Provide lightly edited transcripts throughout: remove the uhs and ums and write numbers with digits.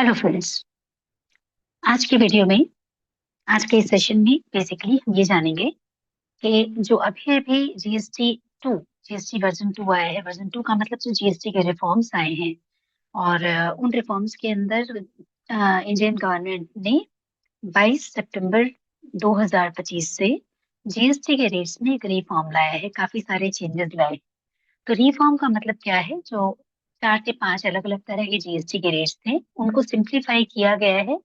Hello friends. आज के video में, आज के इस सेशन में बेसिकली हम ये जानेंगे कि जो अभी अभी जीएसटी वर्जन 2 आया है। वर्जन 2 का मतलब जो जीएसटी के रिफॉर्म्स आए हैं, और उन रिफॉर्म्स के अंदर इंडियन गवर्नमेंट ने 22 सितंबर 2025 से जीएसटी के रेट्स में एक रिफॉर्म लाया है, काफी सारे चेंजेस लाए। तो रिफॉर्म का मतलब क्या है? जो 4 से 5 अलग अलग तरह के जीएसटी के रेट्स थे, उनको सिंप्लीफाई किया गया है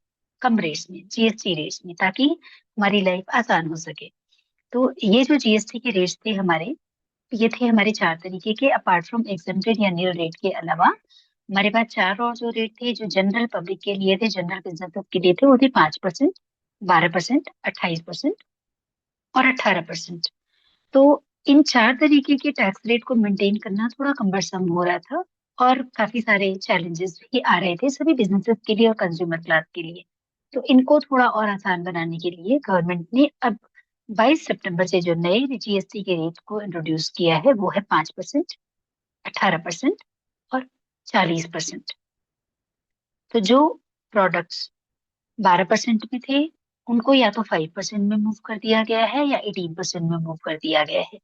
कम रेट्स में, जीएसटी रेट्स में, ताकि हमारी लाइफ आसान हो सके। तो ये जो जीएसटी के रेट्स थे हमारे, ये थे हमारे 4 तरीके के। अपार्ट फ्रॉम एग्जेम्प्टेड या नील रेट के अलावा हमारे पास 4 और जो रेट थे जो जनरल पब्लिक के लिए थे, जनरल बिजनेस के लिए थे, वो थे 5%, 12%, 28% और 18%। तो इन 4 तरीके के टैक्स रेट को मेंटेन करना थोड़ा कम्बरसम हो रहा था, और काफी सारे चैलेंजेस भी आ रहे थे सभी बिजनेसेस के लिए और कंज्यूमर क्लास के लिए। तो इनको थोड़ा और आसान बनाने के लिए गवर्नमेंट ने अब 22 सितंबर से जो नए जीएसटी के रेट को इंट्रोड्यूस किया है, वो है 5%, 18% और 40%। तो जो प्रोडक्ट्स 12% में थे, उनको या तो 5% में मूव कर दिया गया है या 18% में मूव कर दिया गया है।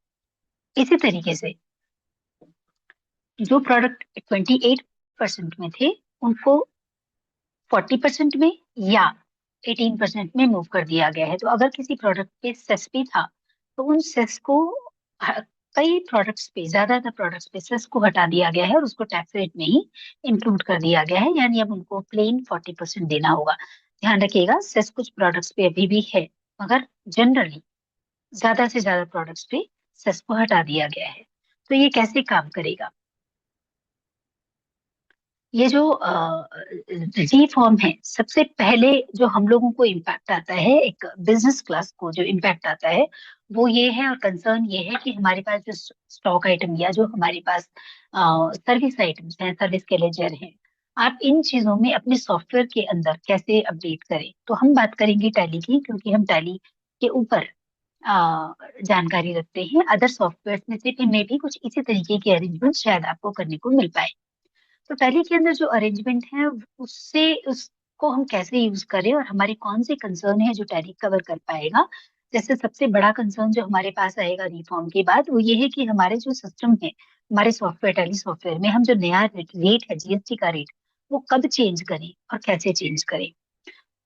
इसी तरीके से जो प्रोडक्ट 28% में थे, उनको 40% में या 18% में मूव कर दिया गया है। तो अगर किसी प्रोडक्ट पे सेस भी था, तो उन सेस को ह- कई प्रोडक्ट्स पे, ज्यादातर प्रोडक्ट्स पे सेस को हटा दिया गया है और उसको टैक्स रेट में ही इंक्लूड कर दिया गया है। यानी अब उनको प्लेन 40% देना होगा। ध्यान रखिएगा, सेस कुछ प्रोडक्ट्स पे अभी भी है, मगर जनरली ज्यादा से ज्यादा प्रोडक्ट्स पे सेस को हटा दिया गया है। तो ये कैसे काम करेगा? ये जो जी फॉर्म है, सबसे पहले जो हम लोगों को इम्पैक्ट आता है, एक बिजनेस क्लास को जो इम्पैक्ट आता है, वो ये है, और कंसर्न ये है कि हमारे पास जो स्टॉक आइटम या जो हमारे पास सर्विस आइटम्स हैं, सर्विस के लेजर हैं, आप इन चीजों में अपने सॉफ्टवेयर के अंदर कैसे अपडेट करें। तो हम बात करेंगे टैली की, क्योंकि हम टैली के ऊपर जानकारी रखते हैं। अदर सॉफ्टवेयर में से भी भी कुछ इसी तरीके के अरेंजमेंट शायद आपको करने को मिल पाए। तो टैली के अंदर जो अरेंजमेंट है, उससे उसको हम कैसे यूज करें, और हमारे कौन से कंसर्न है जो टैली कवर कर पाएगा। जैसे सबसे बड़ा कंसर्न जो हमारे पास आएगा रिफॉर्म के बाद, वो ये है कि हमारे जो सिस्टम है, हमारे सॉफ्टवेयर, टैली सॉफ्टवेयर में हम जो नया रेट है, जीएसटी का रेट, वो कब चेंज करें और कैसे चेंज करें।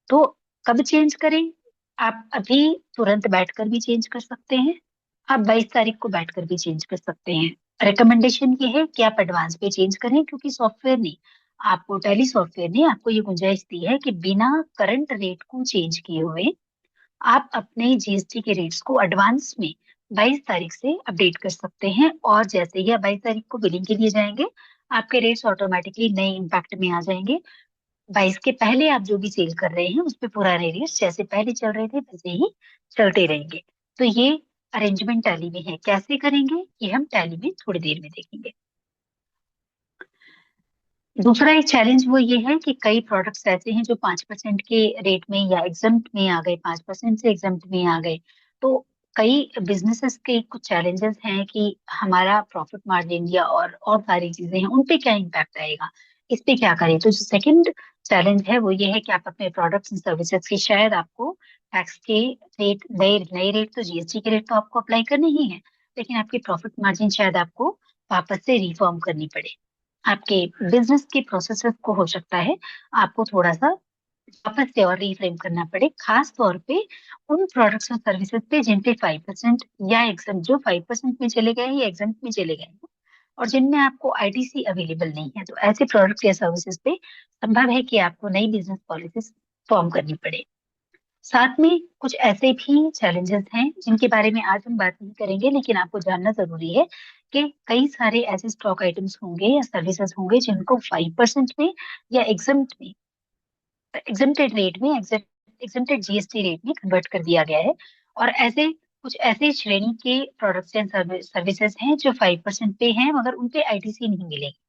तो कब चेंज करें? आप अभी तुरंत बैठकर भी चेंज कर सकते हैं। आप 22 तारीख को बैठकर भी चेंज कर सकते हैं। रिकमेंडेशन ये है कि आप एडवांस पे चेंज करें, क्योंकि सॉफ्टवेयर ने आपको, टैली सॉफ्टवेयर ने आपको ये गुंजाइश दी है कि बिना करंट रेट को चेंज किए हुए आप अपने जीएसटी के रेट्स को एडवांस में 22 तारीख से अपडेट कर सकते हैं। और जैसे ही आप 22 तारीख को बिलिंग के लिए जाएंगे, आपके रेट्स ऑटोमेटिकली नए इम्पैक्ट में आ जाएंगे। 22 के पहले आप जो भी सेल कर रहे हैं, उस पे पुराने रेट्स जैसे पहले चल रहे थे वैसे ही चलते रहेंगे। तो ये अरेंजमेंट टैली में है। कैसे करेंगे, ये हम टैली में थोड़ी देर में देखेंगे। दूसरा एक चैलेंज वो ये है कि कई प्रोडक्ट्स ऐसे हैं जो 5% के रेट में या एग्जम्प्ट में आ गए, 5% से एग्जम्प्ट में आ गए। तो कई बिजनेसेस के कुछ चैलेंजेस हैं कि हमारा प्रॉफिट मार्जिन या और सारी चीजें हैं, उन पे क्या इम्पैक्ट आएगा, इस पे क्या करें। तो जो सेकंड चैलेंज है वो ये है कि आप अपने प्रोडक्ट्स एंड सर्विसेज की, शायद आपको टैक्स के रेट, नए नए रेट, तो जीएसटी के रेट तो आपको अप्लाई करने ही है, लेकिन आपकी प्रॉफिट मार्जिन शायद आपको वापस से रिफॉर्म करनी पड़े। आपके बिजनेस के प्रोसेसेस को हो सकता है आपको थोड़ा सा वापस से और रीफ्रेम करना पड़े, खास तौर पे उन प्रोडक्ट्स और सर्विसेज पे जिन पे 5% या एग्जाम, जो 5% में चले गए हैं या एग्जाम में चले गए हैं, और जिनमें आपको आईटीसी अवेलेबल नहीं है। तो ऐसे प्रोडक्ट्स या सर्विसेज पे संभव है कि आपको नई बिजनेस पॉलिसीज फॉर्म करनी पड़े। साथ में कुछ ऐसे भी चैलेंजेस हैं जिनके बारे में आज हम बात नहीं करेंगे, लेकिन आपको जानना जरूरी है कि कई सारे ऐसे स्टॉक आइटम्स होंगे या सर्विसेज होंगे जिनको 5% में या एग्जम्प्टेड रेट में, एग्जम्प्टेड जीएसटी रेट में कन्वर्ट कर दिया गया है। और ऐसे कुछ ऐसे श्रेणी के प्रोडक्ट्स एंड सर्विसेज हैं जो 5% पे हैं, मगर उनपे आईटीसी नहीं मिलेगी।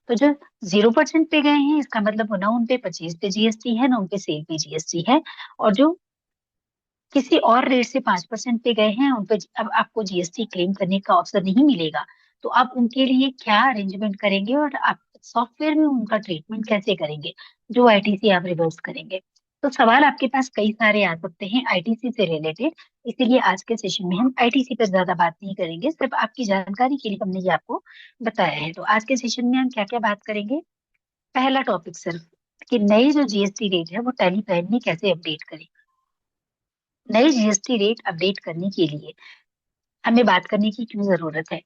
तो जो 0% पे गए हैं, इसका मतलब ना उन पे परचेज पे जीएसटी है, ना उन पे सेल पे जीएसटी है। और जो किसी और रेट से 5% पे गए हैं, उन पे अब आपको जीएसटी क्लेम करने का ऑप्शन नहीं मिलेगा। तो आप उनके लिए क्या अरेंजमेंट करेंगे, और आप सॉफ्टवेयर में उनका ट्रीटमेंट कैसे करेंगे, जो आईटीसी आप रिवर्स करेंगे। तो सवाल आपके पास कई सारे आ सकते हैं आईटीसी से रिलेटेड, इसीलिए आज के सेशन में हम आईटीसी पर ज्यादा बात नहीं करेंगे, सिर्फ आपकी जानकारी के लिए हमने ये आपको बताया है। तो आज के सेशन में हम क्या क्या बात करेंगे। पहला टॉपिक सिर्फ कि नई जो जीएसटी रेट है वो टैली प्राइम में कैसे अपडेट करें। नई जीएसटी रेट अपडेट करने के लिए हमें बात करने की क्यों जरूरत है।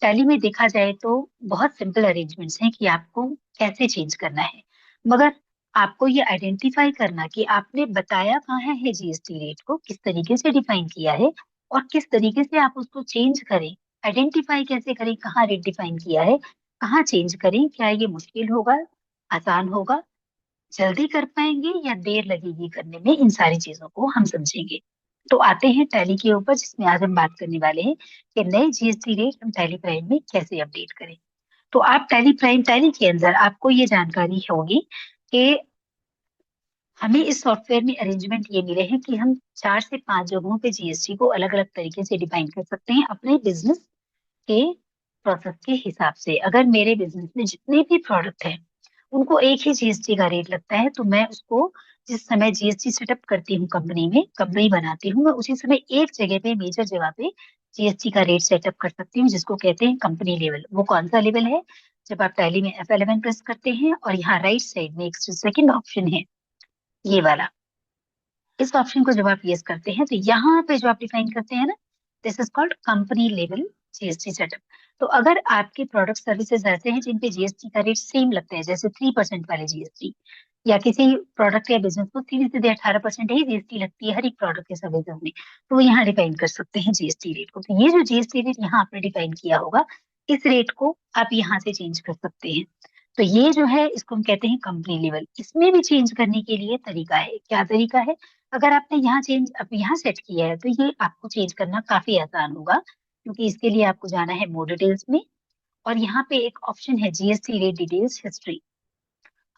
टैली में देखा जाए तो बहुत सिंपल अरेंजमेंट्स हैं कि आपको कैसे चेंज करना है, मगर आपको ये आइडेंटिफाई करना कि आपने बताया कहाँ है जीएसटी रेट को, किस तरीके से डिफाइन किया है और किस तरीके से आप उसको चेंज करें। आइडेंटिफाई कैसे करें कहाँ रेट डिफाइन किया है, कहाँ चेंज करें, क्या ये मुश्किल होगा, आसान होगा, जल्दी कर पाएंगे या देर लगेगी करने में, इन सारी चीजों को हम समझेंगे। तो आते हैं टैली के ऊपर, जिसमें आज हम बात करने वाले हैं कि नए जीएसटी रेट हम टैली प्राइम में कैसे अपडेट करें। तो आप टैली के अंदर आपको ये जानकारी होगी कि हमें इस सॉफ्टवेयर में अरेंजमेंट ये मिले हैं कि हम 4 से 5 जगहों पे जीएसटी को अलग अलग तरीके से डिफाइन कर सकते हैं अपने बिजनेस के प्रोसेस के हिसाब से। अगर मेरे बिजनेस में जितने भी प्रोडक्ट हैं उनको एक ही जीएसटी का रेट लगता है, तो मैं उसको जिस समय जीएसटी सेटअप करती हूँ कंपनी में, कंपनी बनाती हूँ, मैं उसी समय एक जगह पे, मेजर जगह पे जीएसटी का रेट सेटअप कर सकती हूँ, जिसको कहते हैं कंपनी लेवल। वो कौन सा लेवल है, जब आप टैली में F11 प्रेस करते हैं और यहाँ राइट साइड में एक सेकंड ऑप्शन है, ये वाला, इस ऑप्शन को जब आप यस करते हैं तो यहाँ पे जो आप डिफाइन करते हैं ना, this is called company level GST setup. तो अगर आपके प्रोडक्ट सर्विसेज ऐसे हैं जिन पे जीएसटी का रेट सेम लगता है, जैसे 3% वाले जीएसटी, या किसी प्रोडक्ट या बिजनेस को सीधे सीधे 18% ही जीएसटी लगती है हर एक प्रोडक्ट के सर्विसेज में, तो वो यहाँ डिफाइन कर सकते हैं जीएसटी रेट को। तो ये जो जीएसटी रेट यहाँ आपने डिफाइन किया होगा, इस रेट को आप यहाँ से चेंज कर सकते हैं। तो ये जो है इसको हम कहते हैं कंपनी लेवल। इसमें भी चेंज करने के लिए तरीका है। क्या तरीका है, अगर आपने यहाँ चेंज अब यहाँ सेट किया है तो ये आपको चेंज करना काफी आसान होगा, क्योंकि इसके लिए आपको जाना है मोर डिटेल्स में, और यहाँ पे एक ऑप्शन है जीएसटी रेट डिटेल्स हिस्ट्री।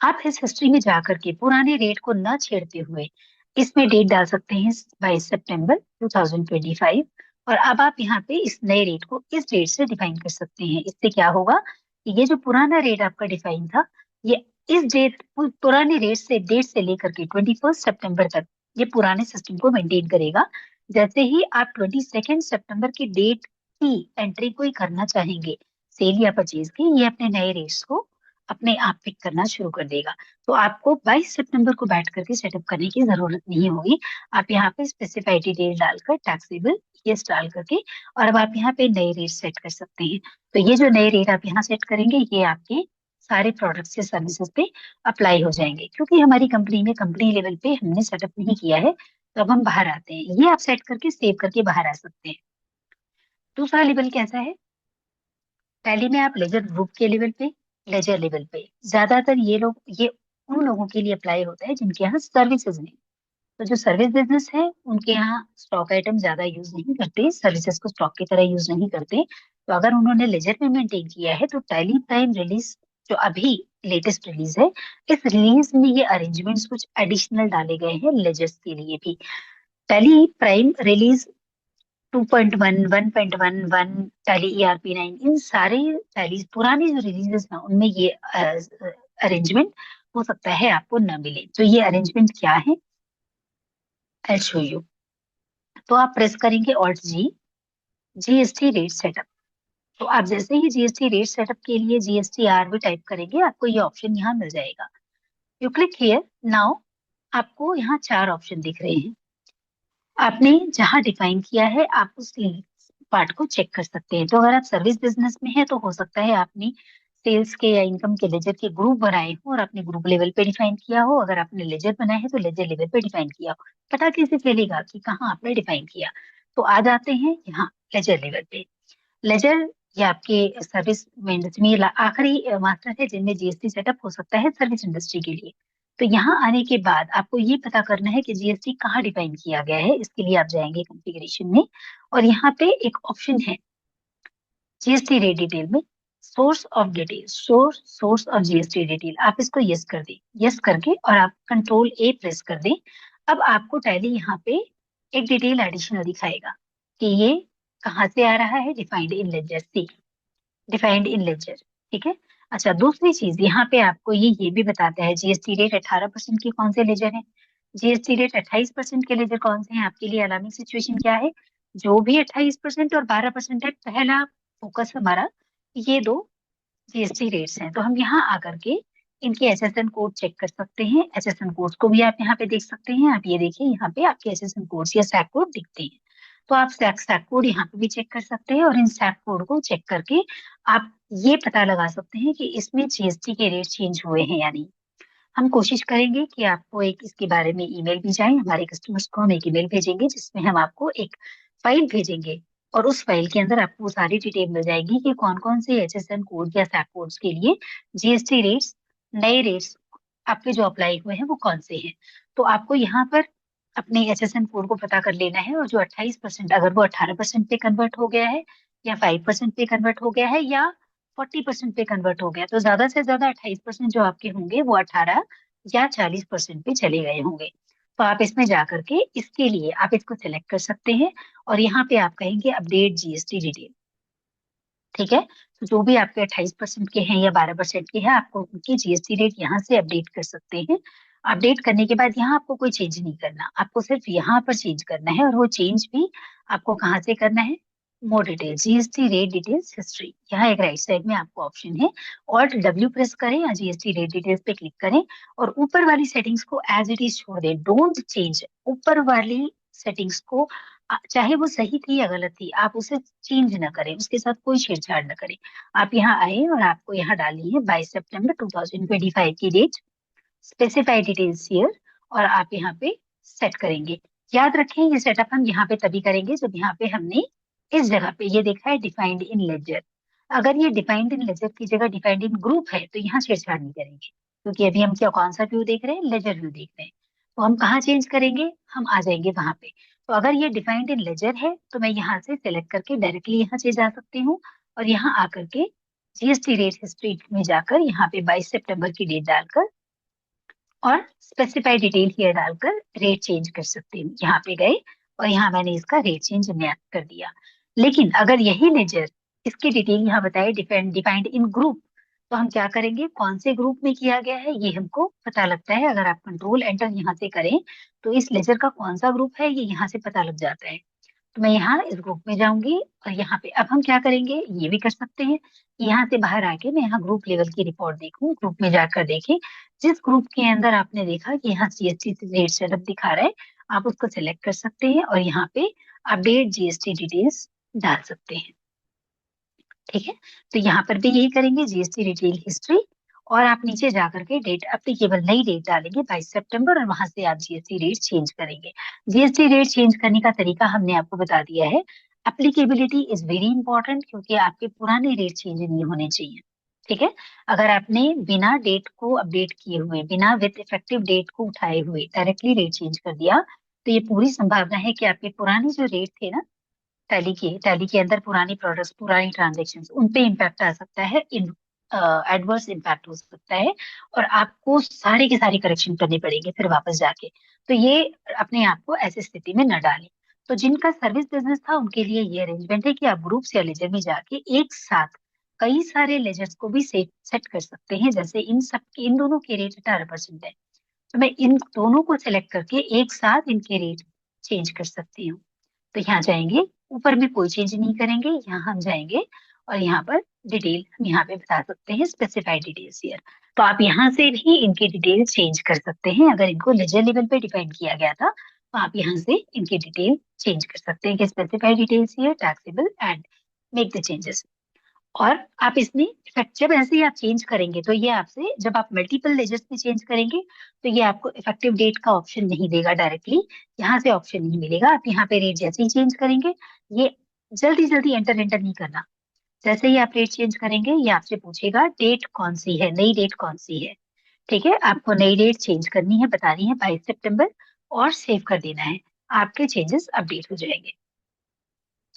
आप इस हिस्ट्री में जाकर के पुराने रेट को न छेड़ते हुए इसमें डेट डाल सकते हैं 22 सितंबर 2025, और अब आप यहाँ पे इस नए रेट को इस डेट से डिफाइन कर सकते हैं। इससे क्या होगा कि ये जो पुराना रेट आपका डिफाइन था, ये इस डेट पुराने रेट से डेट से लेकर के 21 सितंबर तक ये पुराने सिस्टम को मेंटेन करेगा। जैसे ही आप 22 सितंबर की डेट की एंट्री कोई करना चाहेंगे, सेल या परचेज की, ये अपने नए रेट्स को अपने आप पिक करना शुरू कर देगा। तो आपको 22 सितंबर को बैठ करके सेटअप करने की जरूरत नहीं होगी। आप यहाँ पे स्पेसिफाइड डिटेल डालकर टैक्सेबल यस डाल करके, और अब आप यहाँ पे नए रेट सेट कर सकते हैं। तो ये जो नए रेट आप यहाँ सेट करेंगे, ये आपके सारे प्रोडक्ट्स या सर्विसेज पे अप्लाई हो जाएंगे। क्योंकि हमारी कंपनी में कंपनी लेवल पे हमने सेटअप नहीं किया है, तो अब हम बाहर आते हैं। ये आप सेट करके सेव करके बाहर आ सकते हैं। दूसरा लेवल कैसा है, टैली में आप लेजर ग्रुप के लेवल पे, लेजर लेवल पे, ज्यादातर ये उन लोगों के लिए अप्लाई होता है जिनके यहाँ सर्विसेज नहीं। तो जो सर्विस बिजनेस है उनके यहाँ स्टॉक आइटम ज्यादा यूज नहीं करते, सर्विसेज को स्टॉक की तरह यूज नहीं करते। तो अगर उन्होंने लेजर में मेंटेन किया है, तो टैली प्राइम रिलीज जो अभी लेटेस्ट रिलीज है, इस रिलीज में ये अरेंजमेंट्स कुछ एडिशनल डाले गए हैं लेजर्स के लिए भी। Tally prime release 2.1, 1.11, tally ERP 9, इन सारे टैली पुरानी जो रिलीजेस हैं उनमें ये अरेंजमेंट हो सकता है आपको न मिले। तो ये अरेंजमेंट क्या है, आई शो यू। तो आप प्रेस करेंगे Alt+G, जीएसटी रेट सेटअप। तो आप जैसे ही जीएसटी रेट सेटअप के लिए GSTR भी टाइप करेंगे, आपको ये ऑप्शन यहाँ मिल जाएगा। You click here now. आपको यहाँ 4 ऑप्शन दिख रहे हैं। आपने जहां डिफाइन किया है आप उस पार्ट को चेक कर सकते हैं। तो अगर आप सर्विस बिजनेस में है तो हो सकता है आपने सेल्स के या इनकम के लेजर के ग्रुप बनाए हो और आपने ग्रुप लेवल पे डिफाइन किया हो। अगर आपने लेजर बनाए है तो लेजर लेवल पे डिफाइन किया हो। पता कैसे चलेगा कि कहाँ आपने डिफाइन किया। तो आ जाते हैं यहाँ लेजर लेवल पे। लेजर या आपके सर्विस में ये आखिरी मास्टर है जिनमें जीएसटी सेटअप हो सकता है सर्विस इंडस्ट्री के लिए। तो यहाँ आने के बाद आपको ये पता करना है कि जीएसटी कहाँ डिफाइन किया गया है। इसके लिए आप जाएंगे कॉन्फ़िगरेशन में, और यहाँ पे एक ऑप्शन है जीएसटी रेट डिटेल में, source of detail, source of GST detail, आप इसको यस कर दें। यस करके और आप Ctrl+A प्रेस कर दें। अब आपको टैली यहाँ पे एक डिटेल एडिशनल दिखाएगा कि ये कहाँ से आ रहा है, defined in ledger C, defined in ledger. ठीक है, अच्छा, दूसरी चीज यहाँ पे आपको ये भी बताता है जीएसटी रेट 18% के कौन से लेजर है, जीएसटी रेट 28% के लेजर कौन से हैं। आपके लिए अलार्मिंग सिचुएशन क्या है, जो भी 28% और 12% है, पहला फोकस हमारा ये दो जीएसटी रेट्स हैं। तो हम यहाँ आकर के इनके एसएसएन कोड चेक कर सकते हैं। एसएसएन कोड्स को भी आप यहाँ पे देख सकते हैं। आप ये देखिए, यहाँ पे आपके एसएसएन कोड्स या सैक कोड दिखते हैं। तो आप सैक कोड यहाँ पे भी चेक कर सकते हैं, और इन सैक कोड को चेक करके आप ये पता लगा सकते हैं कि इसमें जीएसटी के रेट चेंज हुए हैं या नहीं। हम कोशिश करेंगे कि आपको एक इसके बारे में ईमेल भी जाए, हमारे कस्टमर्स को हम एक ईमेल भेजेंगे जिसमें हम आपको एक फाइल भेजेंगे, और उस फाइल के अंदर आपको वो सारी डिटेल मिल जाएगी कि कौन कौन से एचएसएन कोड या सैप कोड्स के लिए जीएसटी रेट्स, नए रेट्स आपके जो अप्लाई हुए हैं वो कौन से हैं। तो आपको यहाँ पर अपने एचएसएन कोड को पता कर लेना है, और जो 28%, अगर वो 18% पे कन्वर्ट हो गया है, या 5% पे कन्वर्ट हो गया है, या 40% पे कन्वर्ट हो गया, तो ज्यादा से ज्यादा 28% जो आपके होंगे वो 18 या 40% पे चले गए होंगे। तो आप इसमें जा करके इसके लिए आप इसको सिलेक्ट कर सकते हैं, और यहाँ पे आप कहेंगे अपडेट जीएसटी डिटेल। ठीक है, तो जो भी आपके 28% के हैं या 12% के हैं, आपको उनकी जीएसटी रेट यहाँ से अपडेट कर सकते हैं। अपडेट करने के बाद यहाँ आपको कोई चेंज नहीं करना, आपको सिर्फ यहाँ पर चेंज करना है, और वो चेंज भी आपको कहाँ से करना है, more detail GST rate details history, यहाँ एक राइट साइड में आपको ऑप्शन है, ऑल्ट डब्ल्यू प्रेस करें या जीएसटी रेट डिटेल्स पे क्लिक करें, और ऊपर वाली सेटिंग्स को एज इट इज छोड़ दें, डोंट चेंज ऊपर वाली सेटिंग्स को। चाहे वो सही थी या गलत थी, आप उसे चेंज ना करें, उसके साथ कोई छेड़छाड़ ना करें। आप यहाँ आए और आपको यहाँ डालनी है 22 सितंबर 2025 की डेट, स्पेसिफाई डिटेल्स हियर, और आप यहाँ पे सेट करेंगे। याद रखें, ये सेटअप हम यहाँ पे तभी करेंगे जब यहाँ पे हमने इस जगह पे ये देखा है डिफाइंड इन लेजर। अगर ये डिफाइंड इन लेजर की जगह डिफाइंड इन ग्रुप है तो यहाँ छेड़छाड़ नहीं करेंगे, क्योंकि अभी हम क्या कौन सा व्यू देख रहे हैं, लेजर व्यू देख रहे हैं। तो हम कहाँ चेंज करेंगे, हम आ जाएंगे वहां पे। तो अगर ये डिफाइंड इन लेजर है तो मैं यहाँ से सिलेक्ट करके डायरेक्टली यहाँ से जा सकती हूँ, और यहाँ आकर के जीएसटी रेट हिस्ट्री में जाकर यहाँ पे 22 सितंबर की डेट डालकर और स्पेसिफाई डिटेल हियर डालकर रेट चेंज कर सकती हूँ। यहाँ पे गए और यहाँ मैंने इसका रेट चेंज नया कर दिया। लेकिन अगर यही लेजर इसकी डिटेल यहाँ बताए डिफाइंड इन ग्रुप, तो हम क्या करेंगे, कौन से ग्रुप में किया गया है ये हमको पता लगता है। अगर आप कंट्रोल एंटर यहाँ से करें तो इस लेजर का कौन सा ग्रुप है ये यहाँ से पता लग जाता है। तो मैं यहाँ इस ग्रुप में जाऊंगी, और यहाँ पे अब हम क्या करेंगे, ये भी कर सकते हैं कि यहाँ से बाहर आके मैं यहाँ ग्रुप लेवल की रिपोर्ट देखूं, ग्रुप में जाकर देखें जिस ग्रुप के अंदर आपने देखा कि यहाँ जीएसटी रेट सेटअप दिखा रहा है, आप उसको सिलेक्ट कर सकते हैं और यहाँ पे अपडेट जीएसटी डिटेल्स डाल सकते हैं। ठीक है, तो यहाँ पर भी यही करेंगे, जीएसटी डिटेल हिस्ट्री, और आप नीचे जाकर के डेट एप्लीकेबल नई डेट डालेंगे 22 सितंबर, और वहां से आप जीएसटी रेट चेंज करेंगे। जीएसटी रेट चेंज करने का तरीका हमने आपको बता दिया है। एप्लीकेबिलिटी इज वेरी इंपॉर्टेंट, क्योंकि आपके पुराने रेट चेंज नहीं होने चाहिए। ठीक है, अगर आपने बिना डेट को अपडेट किए हुए, बिना विद इफेक्टिव डेट को उठाए हुए डायरेक्टली रेट चेंज कर दिया, तो ये पूरी संभावना है कि आपके पुराने जो रेट थे ना, टैली के अंदर पुरानी प्रोडक्ट्स, पुरानी ट्रांजेक्शन्स, उन पे इम्पैक्ट आ सकता है, इन एडवर्स इम्पैक्ट हो सकता है, और आपको सारे के सारे करेक्शन करने पड़ेंगे फिर वापस जाके। तो ये अपने आप को ऐसी स्थिति में न डालें। तो जिनका सर्विस बिजनेस था उनके लिए ये अरेंजमेंट है कि आप ग्रुप्स या लेजर में जाके एक साथ कई सारे लेजर्स को भी सेट कर सकते हैं। जैसे इन दोनों के रेट 18% है, तो मैं इन दोनों को सिलेक्ट करके एक साथ इनके रेट चेंज कर सकती हूँ। तो यहाँ जाएंगे, ऊपर में कोई चेंज नहीं करेंगे, यहाँ हम जाएंगे और यहाँ पर डिटेल हम यहाँ पे बता सकते हैं, स्पेसिफाइड डिटेल्स हियर। तो आप यहाँ से भी इनकी डिटेल चेंज कर सकते हैं। अगर इनको लेजर लेवल पे डिफाइन किया गया था तो आप यहाँ से इनकी डिटेल चेंज कर सकते हैं कि specified details here taxable and make the changes. और आप इसमें जब ऐसे ही आप चेंज करेंगे तो ये आपसे, जब आप मल्टीपल लेजर्स में चेंज करेंगे तो ये आपको इफेक्टिव डेट का ऑप्शन नहीं देगा, डायरेक्टली यहाँ से ऑप्शन नहीं मिलेगा। आप यहाँ पे रेट जैसे ही चेंज करेंगे, ये जल्दी जल्दी एंटर एंटर नहीं करना। जैसे ही आप रेट चेंज करेंगे ये आपसे पूछेगा डेट कौन सी है, नई डेट कौन सी है। ठीक है, आपको नई डेट चेंज करनी है, बतानी है 22 सितंबर, और सेव कर देना है, आपके चेंजेस अपडेट हो जाएंगे।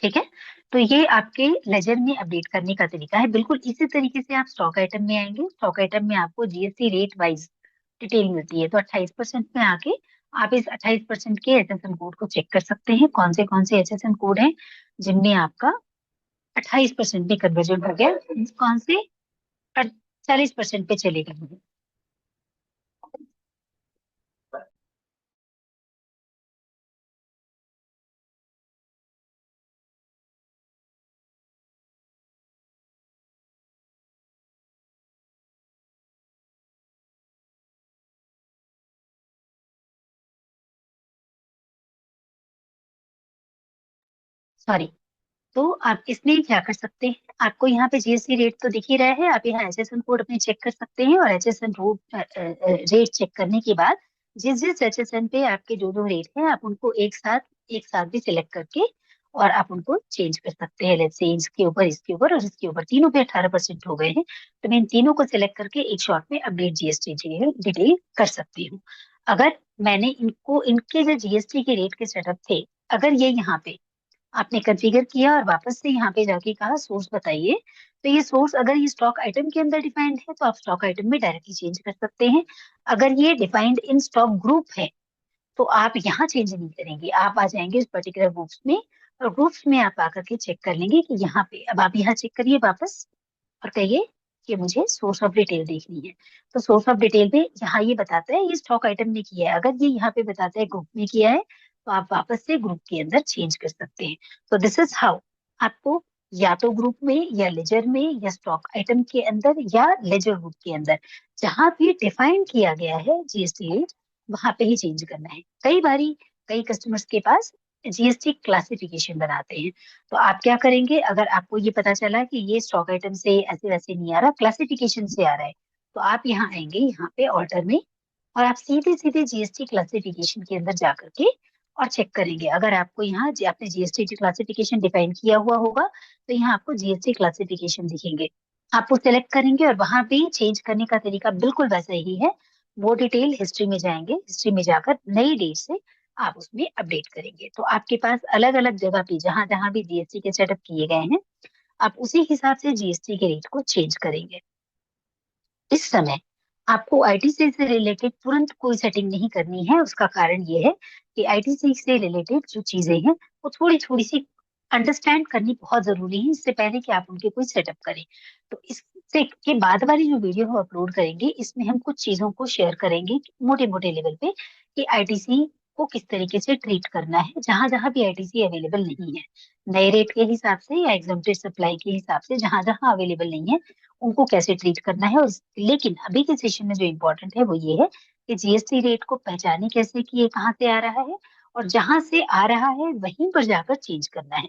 ठीक है, तो ये आपके लेजर में अपडेट करने का तरीका है। बिल्कुल इसी तरीके से आप स्टॉक आइटम में आएंगे। स्टॉक आइटम में आपको जीएसटी रेट वाइज डिटेल मिलती है, तो 28% में आके आप इस 28% के एसएसएन कोड को चेक कर सकते हैं, कौन से एसएसएन कोड हैं जिनमें आपका 28% में कन्वर्जन हो गया, कौन से 40% पे चलेगा। सॉरी। तो आप इसमें क्या कर सकते हैं, आपको यहाँ पे जीएसटी रेट तो दिख ही रहा है, आप यहाँ एचएसएन कोड अपने चेक कर सकते हैं, और एचएसएन रेट चेक करने के बाद जिस जिस एचएसएन पे आपके जो जो रेट है, आप उनको एक साथ भी सिलेक्ट करके और आप उनको चेंज कर सकते हैं। लेट्स से इसके ऊपर और इसके ऊपर तीनों पे 18% हो गए हैं, तो मैं इन तीनों को सिलेक्ट करके एक शॉट में अपडेट जीएसटी डिटेल कर सकती हूँ। अगर मैंने इनको इनके जो जीएसटी के रेट के सेटअप थे, अगर ये यहाँ पे आपने कॉन्फ़िगर किया और वापस से यहाँ पे जाके कहा सोर्स बताइए, तो ये सोर्स अगर ये स्टॉक आइटम के अंदर डिफाइंड है तो आप स्टॉक आइटम में डायरेक्टली चेंज कर सकते हैं। अगर ये डिफाइंड इन स्टॉक ग्रुप है तो आप यहाँ चेंज नहीं करेंगे, आप आ जाएंगे इस पर्टिकुलर ग्रुप्स में, और ग्रुप्स में आप आकर के चेक कर लेंगे कि यहाँ पे, अब आप यहाँ चेक करिए वापस और कहिए कि मुझे सोर्स ऑफ डिटेल देखनी है। तो सोर्स ऑफ डिटेल में यहाँ ये बताता है ये स्टॉक आइटम में किया है, अगर ये यहाँ पे बताता है ग्रुप में किया है तो आप वापस से ग्रुप के अंदर चेंज कर सकते हैं। तो दिस इज हाउ आपको या तो ग्रुप में या लेजर में या स्टॉक आइटम के अंदर या लेजर ग्रुप के अंदर जहां भी डिफाइन किया गया है जीएसटी रेट, वहां पे ही चेंज करना है। कई बारी कई कस्टमर्स के पास जीएसटी क्लासिफिकेशन बनाते हैं, तो आप क्या करेंगे, अगर आपको ये पता चला कि ये स्टॉक आइटम से ऐसे वैसे नहीं आ रहा, क्लासिफिकेशन से आ रहा है, तो आप यहाँ आएंगे यहाँ पे ऑर्डर में, और आप सीधे सीधे जीएसटी क्लासिफिकेशन के अंदर जा करके और चेक करेंगे। अगर आपको यहाँ आपने जीएसटी क्लासिफिकेशन डिफाइन किया हुआ होगा तो यहाँ आपको जीएसटी क्लासिफिकेशन दिखेंगे, आप वो सेलेक्ट करेंगे और वहां पे चेंज करने का तरीका बिल्कुल वैसा ही है। वो डिटेल हिस्ट्री में जाएंगे, हिस्ट्री में जाकर नई डेट से आप उसमें अपडेट करेंगे, तो आपके पास अलग अलग जगह पे जहां जहां भी जीएसटी के सेटअप किए गए हैं, आप उसी हिसाब से जीएसटी के रेट को चेंज करेंगे। इस समय आपको आईटीसी से रिलेटेड तुरंत कोई सेटिंग नहीं करनी है, उसका कारण ये है कि आईटीसी से रिलेटेड जो चीजें हैं वो थोड़ी थोड़ी सी अंडरस्टैंड करनी बहुत जरूरी है, इससे पहले कि आप उनके कोई सेटअप करें। तो इससे के बाद वाली जो वीडियो हम अपलोड करेंगे इसमें हम कुछ चीजों को शेयर करेंगे मोटे मोटे लेवल पे, कि आईटीसी को किस तरीके से ट्रीट करना है जहां जहां भी आईटीसी अवेलेबल नहीं है, नए रेट के हिसाब से या एग्जम्प्टेड सप्लाई के हिसाब से जहां जहां अवेलेबल नहीं है उनको कैसे ट्रीट करना है। और लेकिन अभी के सेशन में जो इम्पोर्टेंट है वो ये है कि जीएसटी रेट को पहचाने कैसे कि ये कहाँ से आ रहा है, और जहां से आ रहा है वहीं पर जाकर चेंज करना है,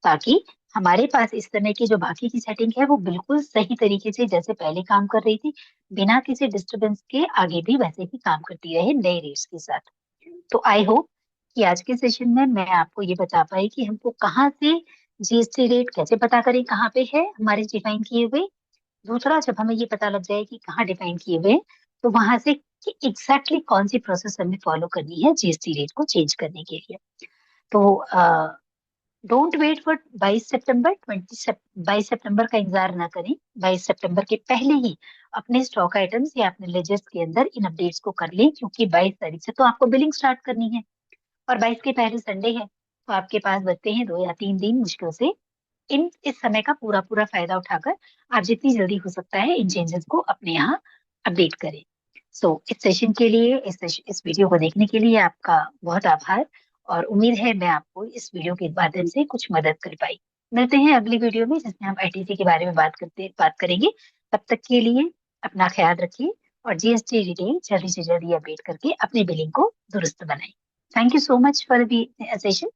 ताकि हमारे पास इस समय की जो बाकी की सेटिंग है वो बिल्कुल सही तरीके से जैसे पहले काम कर रही थी, बिना किसी डिस्टरबेंस के आगे भी वैसे ही काम करती रहे नए रेट्स के साथ। तो आई होप कि आज के सेशन में मैं आपको ये बता पाई कि हमको कहाँ से जीएसटी रेट कैसे पता करें कहाँ पे है हमारे डिफाइन किए हुए। दूसरा, जब हमें ये पता लग जाए कि कहाँ डिफाइन किए हुए हैं, तो वहां से कि एग्जैक्टली कौन सी प्रोसेस हमें फॉलो करनी है जीएसटी रेट को चेंज करने के लिए। तो डोंट वेट फॉर 22 सितंबर 22 सितंबर का इंतजार ना करें, 22 सितंबर के पहले ही अपने स्टॉक आइटम्स या अपने लेजर्स के अंदर इन अपडेट्स को कर लें, क्योंकि 22 तारीख से तो आपको बिलिंग स्टार्ट करनी है, और 22 के पहले संडे है, तो आपके पास बचते हैं 2 या 3 दिन मुश्किल से। इन इस समय का पूरा पूरा फायदा उठाकर आप जितनी जल्दी हो सकता है इन चेंजेस को अपने यहाँ अपडेट करें। इस सेशन के लिए, इस वीडियो को देखने के लिए आपका बहुत आभार, और उम्मीद है मैं आपको इस वीडियो के माध्यम से कुछ मदद कर पाई। मिलते हैं अगली वीडियो में जिसमें हम आईटीसी के बारे में बात करेंगे। तब तक के लिए अपना ख्याल रखिए और जीएसटी डिटेल जल्दी से जल्दी अपडेट करके अपने बिलिंग को दुरुस्त बनाएं। Thank you so much for the session.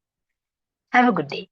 Have a good day.